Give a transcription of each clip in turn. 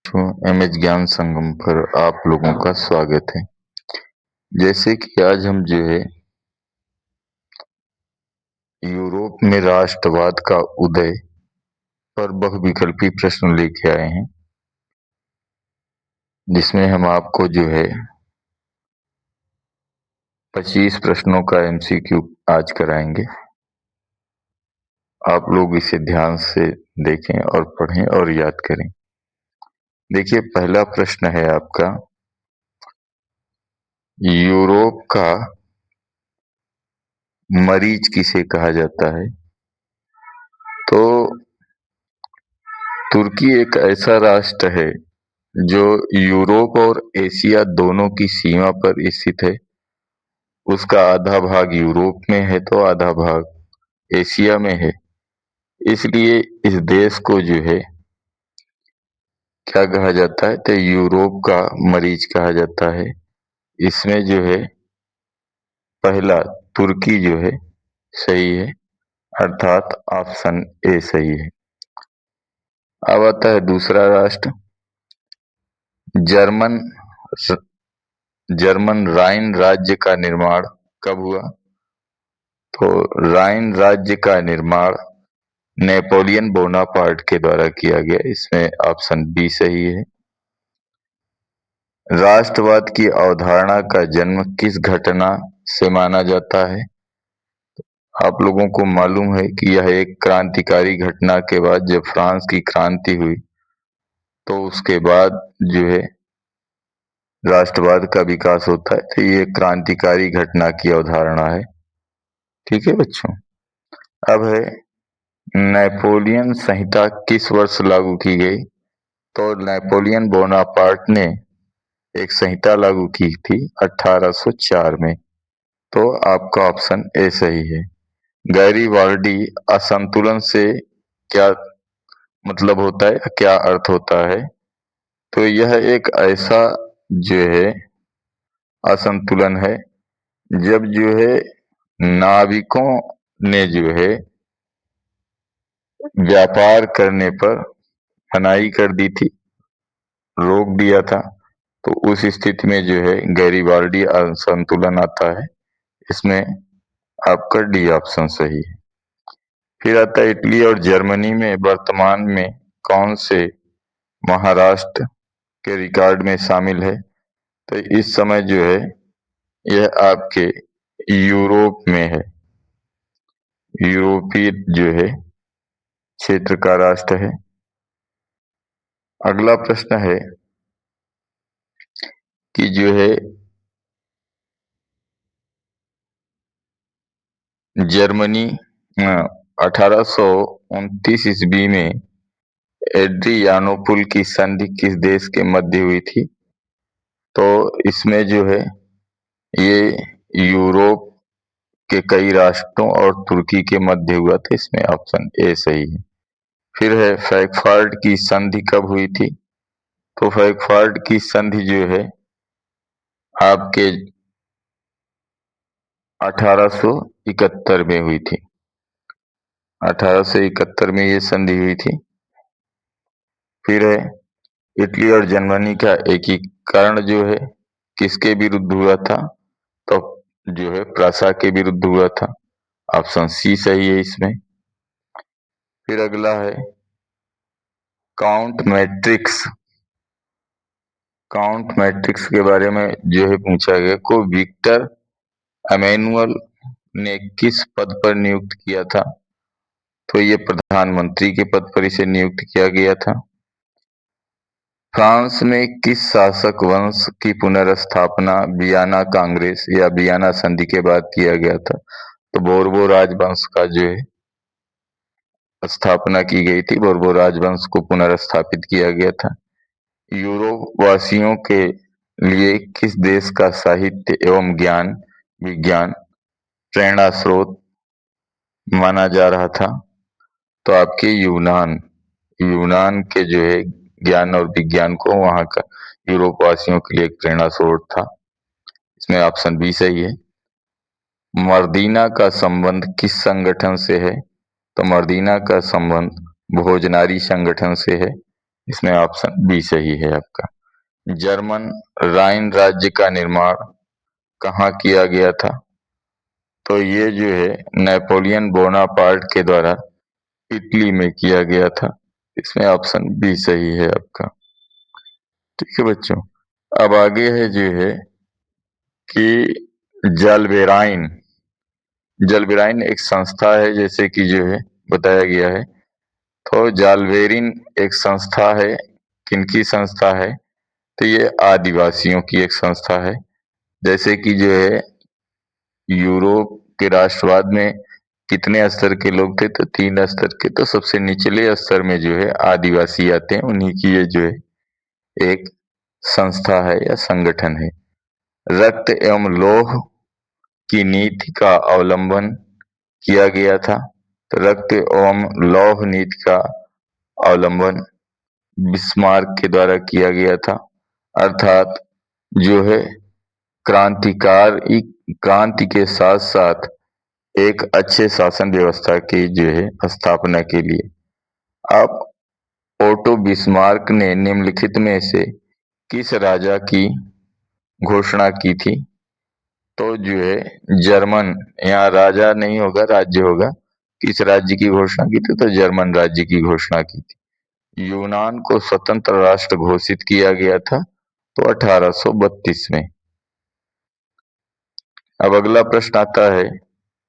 MH ज्ञान संगम पर आप लोगों का स्वागत है। जैसे कि आज हम जो है यूरोप में राष्ट्रवाद का उदय पर बहुविकल्पी प्रश्न लेके आए हैं, जिसमें हम आपको जो है 25 प्रश्नों का एमसीक्यू आज कराएंगे। आप लोग इसे ध्यान से देखें और पढ़ें और याद करें। देखिए, पहला प्रश्न है आपका, यूरोप का मरीज किसे कहा जाता है? तो तुर्की एक ऐसा राष्ट्र है जो यूरोप और एशिया दोनों की सीमा पर स्थित है। उसका आधा भाग यूरोप में है तो आधा भाग एशिया में है। इसलिए इस देश को जो है क्या कहा जाता है? तो यूरोप का मरीज कहा जाता है। इसमें जो है पहला तुर्की जो है सही है, अर्थात ऑप्शन ए सही है। अब आता है दूसरा राष्ट्र, जर्मन जर्मन राइन राज्य का निर्माण कब हुआ? तो राइन राज्य का निर्माण नेपोलियन बोनापार्ट के द्वारा किया गया। इसमें ऑप्शन बी सही है। राष्ट्रवाद की अवधारणा का जन्म किस घटना से माना जाता है? आप लोगों को मालूम है कि यह एक क्रांतिकारी घटना के बाद जब फ्रांस की क्रांति हुई तो उसके बाद जो है राष्ट्रवाद का विकास होता है। तो ये क्रांतिकारी घटना की अवधारणा है। ठीक है बच्चों। अब है नेपोलियन संहिता किस वर्ष लागू की गई? तो नेपोलियन बोनापार्ट ने एक संहिता लागू की थी 1804 में। तो आपका ऑप्शन ए सही है। गैरीवाल्डी असंतुलन से क्या मतलब होता है, क्या अर्थ होता है? तो यह एक ऐसा जो है असंतुलन है जब जो है नाविकों ने जो है व्यापार करने पर मनाही कर दी थी, रोक दिया था। तो उस स्थिति में जो है गैरीवाल्डी असंतुलन आता है। इसमें आपका डी ऑप्शन सही है। फिर आता है इटली और जर्मनी में वर्तमान में कौन से महाराष्ट्र के रिकॉर्ड में शामिल है? तो इस समय जो है यह आपके यूरोप में है, यूरोपीय जो है क्षेत्र का राष्ट्र है। अगला प्रश्न है कि जो है जर्मनी 1829 ईस्वी में एड्रियानोपुल की संधि किस देश के मध्य हुई थी? तो इसमें जो है ये यूरोप के कई राष्ट्रों और तुर्की के मध्य हुआ था। इसमें ऑप्शन ए सही है। फिर है फ्रैंकफर्ट की संधि कब हुई थी? तो फ्रैंकफर्ट की संधि जो है आपके 1871 में हुई थी। 1871 में ये संधि हुई थी। फिर है इटली और जर्मनी का एकीकरण जो है किसके विरुद्ध हुआ था? तो जो है प्रासा के विरुद्ध हुआ था। ऑप्शन सी सही है इसमें। फिर अगला है काउंट मैट्रिक्स। काउंट मैट्रिक्स के बारे में जो है पूछा गया को विक्टर एमेनुअल ने किस पद पर नियुक्त किया था? तो ये प्रधानमंत्री के पद पर इसे नियुक्त किया गया था। फ्रांस में किस शासक वंश की पुनर्स्थापना वियना कांग्रेस या वियना संधि के बाद किया गया था? तो बोर्बो राजवंश का जो है स्थापना की गई थी। बोर्बो राजवंश को पुनर्स्थापित किया गया था। यूरोप वासियों के लिए किस देश का साहित्य एवं ज्ञान विज्ञान प्रेरणा स्रोत माना जा रहा था? तो आपके यूनान यूनान के जो है ज्ञान और विज्ञान को वहां का यूरोप वासियों के लिए एक प्रेरणा स्रोत था। इसमें ऑप्शन बी सही है। मर्दीना का संबंध किस संगठन से है? तो मर्दीना का संबंध भोजनारी संगठन से है। इसमें ऑप्शन बी सही है आपका। जर्मन राइन राज्य का निर्माण कहाँ किया गया था? तो ये जो है नेपोलियन बोनापार्ट के द्वारा इटली में किया गया था। इसमें ऑप्शन बी सही है आपका। ठीक है बच्चों, अब आगे है जो है कि जलवेराइन जलवेराइन एक संस्था है, जैसे कि जो है बताया गया है। तो जालवेरिन एक संस्था है, किनकी संस्था है? तो ये आदिवासियों की एक संस्था है। जैसे कि जो है यूरोप के राष्ट्रवाद में कितने स्तर के लोग थे? तो 3 स्तर के। तो सबसे निचले स्तर में जो है आदिवासी आते हैं, उन्हीं की ये जो है एक संस्था है या संगठन है। रक्त एवं लौह की नीति का अवलंबन किया गया था। तो रक्त एवं लौह नीति का अवलंबन बिस्मार्क के द्वारा किया गया था। अर्थात जो है क्रांति के साथ साथ एक अच्छे शासन व्यवस्था की जो है स्थापना के लिए। अब ओटो बिस्मार्क ने निम्नलिखित में से किस राजा की घोषणा की थी? तो जो है जर्मन, यहाँ राजा नहीं होगा, राज्य होगा। किस राज्य की घोषणा की थी? तो जर्मन राज्य की घोषणा की थी। यूनान को स्वतंत्र राष्ट्र घोषित किया गया था तो 1832 में। अब अगला प्रश्न आता है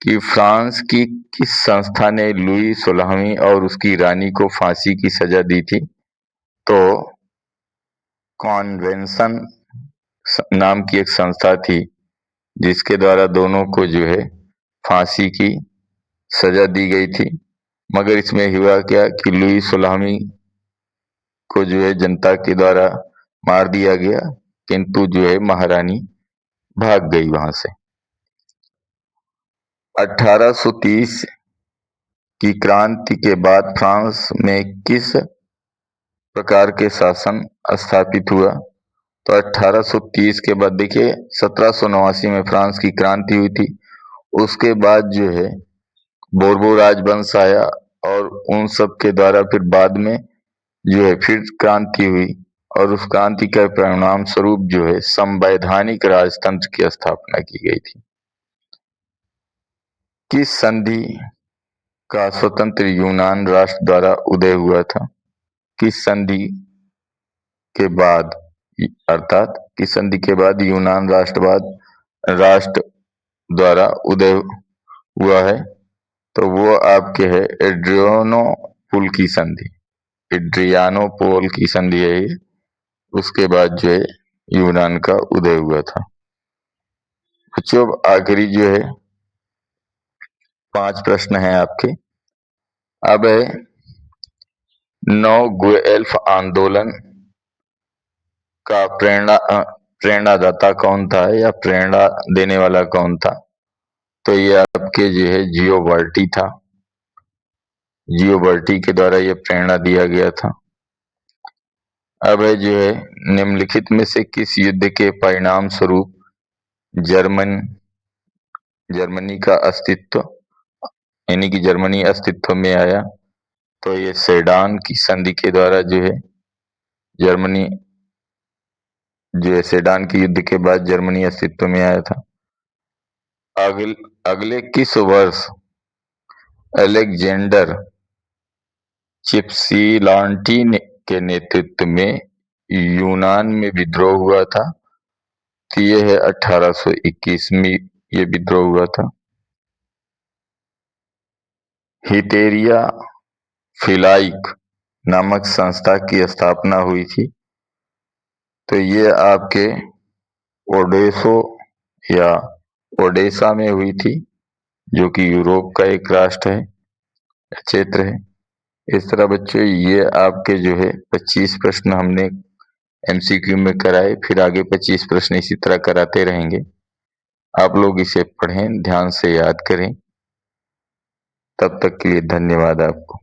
कि फ्रांस की किस संस्था ने लुई 16वीं और उसकी रानी को फांसी की सजा दी थी? तो कॉन्वेंशन नाम की एक संस्था थी, जिसके द्वारा दोनों को जो है फांसी की सजा दी गई थी। मगर इसमें हुआ क्या कि लुई 16वीं को जो है जनता के द्वारा मार दिया गया, किंतु जो है महारानी भाग गई वहां से। 1830 की क्रांति के बाद फ्रांस में किस प्रकार के शासन स्थापित हुआ? तो 1830 के बाद देखिए 1789 में फ्रांस की क्रांति हुई थी। उसके बाद जो है बोर्बो राजवंश आया और उन सब के द्वारा फिर बाद में जो है फिर क्रांति हुई और उस क्रांति के परिणाम स्वरूप जो है संवैधानिक राजतंत्र की स्थापना की गई थी। किस संधि का स्वतंत्र यूनान राष्ट्र द्वारा उदय हुआ था? किस संधि के बाद, अर्थात किस संधि के बाद यूनान राष्ट्र द्वारा उदय हुआ है? तो वो आपके है एड्रियानोपोल की संधि है ये। उसके बाद जो है यूनान का उदय हुआ था। बच्चों अब आखिरी जो है 5 प्रश्न हैं आपके। अब है नौ गुएल्फ आंदोलन का प्रेरणादाता कौन था या प्रेरणा देने वाला कौन था? तो ये आपके जो है जियोबर्टी था। जियोबर्टी के द्वारा ये प्रेरणा दिया गया था। अब है जो है निम्नलिखित में से किस युद्ध के परिणाम स्वरूप जर्मनी का अस्तित्व, यानी कि जर्मनी अस्तित्व में आया? तो ये सेडान की संधि के द्वारा जो है जर्मनी जो है सेडान के युद्ध के बाद जर्मनी अस्तित्व में आया था। अगले किस वर्ष अलेक्जेंडर चिपसिलांटी के नेतृत्व में यूनान में विद्रोह हुआ था? तो ये है 1821 में ये विद्रोह हुआ था। हिटेरिया फिलाइक नामक संस्था की स्थापना हुई थी। तो ये आपके ओडेसो या ओडेसा में हुई थी, जो कि यूरोप का एक राष्ट्र है, क्षेत्र है। इस तरह बच्चों ये आपके जो है 25 प्रश्न हमने एमसीक्यू में कराए, फिर आगे 25 प्रश्न इसी तरह कराते रहेंगे। आप लोग इसे पढ़ें, ध्यान से याद करें। तब तक के लिए धन्यवाद आपको।